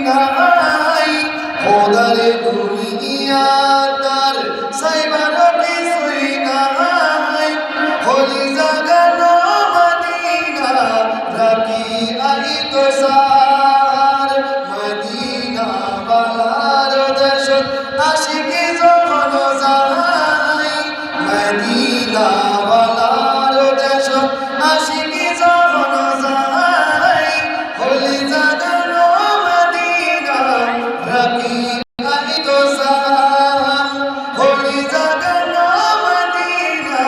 নাই খোদার দুনিয়া তার সাইবার কিছুই নাই হলি জাগানো মদিনা রাখি আই তো সার মদিনা বালার দেশ আশিকি যখন যায় মদিনা বালার দেশ আশিকি যখন যায় হলি জাগানো মদিনা রাখি আই তো সার হলি জাগানো মদিনা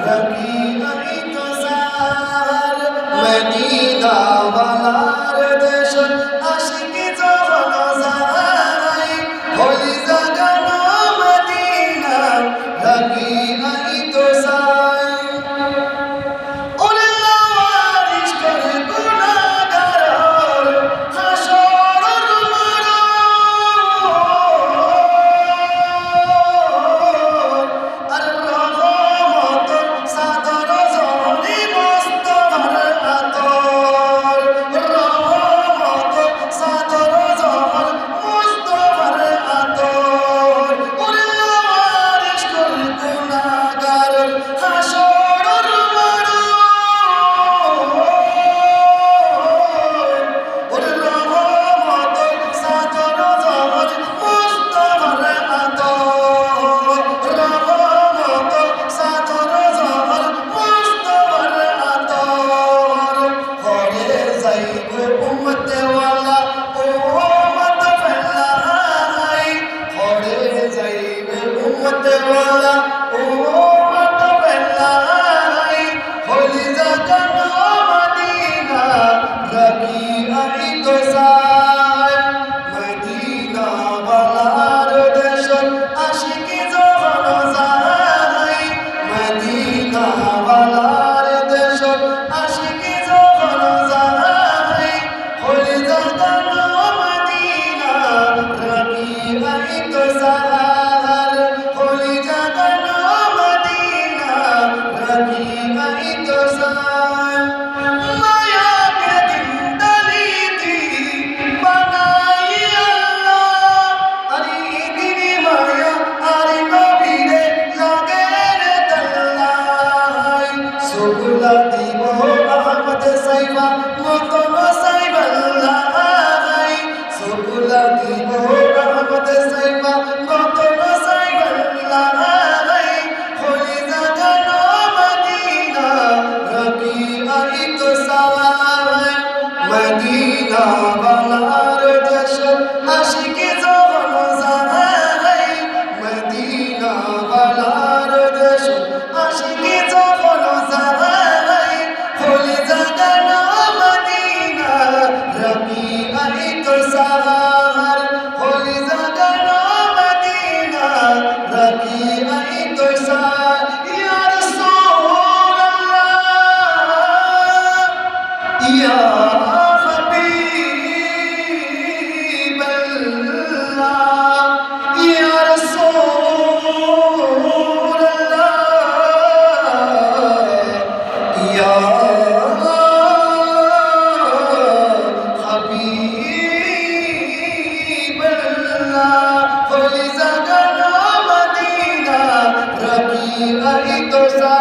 রাখি আই তো সার মদিনা বালার দেশ আশিকি যখন যায় হলি জাগানো মদিনা রাখি আই তো সার ওরে লাওয়ারিশ করে গুনাহগার হাসরের মাঠ আর রহমত সাদর জনি মুস্তাফার আতর রহমত সাদর জন মুস্তাফার আতর ওরে লাওয়ারিশ করে গুনাহগার হাসরের মাঠ ওরে রহমত সাদর জন মুস্তাফার আতর রহমত সাদর জন মুস্তাফার আতর হরে যাইব উম্মতে ওয়ালা উম্মত ফেলাই হরে যাইব উম্মতে ওয়ালা উম্মত ফেলাই হলি জাগানো মদিনা রাখি আই তো সার মদিনা বালার দেশ আশিকি যখন যায় মদিনা বালার দেশ আশিকি যখন যায় হলি জাগানো মদিনা রাখি আই তো সার হলি জাগানো মদিনা রাখি আই তো সার মায়াকে জিন্দলিতি বানাই আল্লাহ আরে দিদি মায়া আরে নবীরে লাগে রে তাল্লাই সুগুলা দিব আহমদ সাইবা মতন সাইবাল্লাই সুগুলা দিব আহমদ সাইবা মতন সাইবাল্লাই হলি জাগানো মদিনা রাখি আই তো সার মদিনা বালার দেশ আশিকি যখন যায় মদিনা বালার দেশ আশিকি যখন যায় হলি জাগানো মদিনা রাখি আই তো সার হলি জাগানো মদিনা রাখি আই তো সার ইয়া রাসূলুল্লাহ ইয়া হাবিবাল্লাহ ইয়া রাসূলুল্লাহ ইয়া হাবিবাল্লাহ হলি জাগানো মদিনা রাখি আই তো সার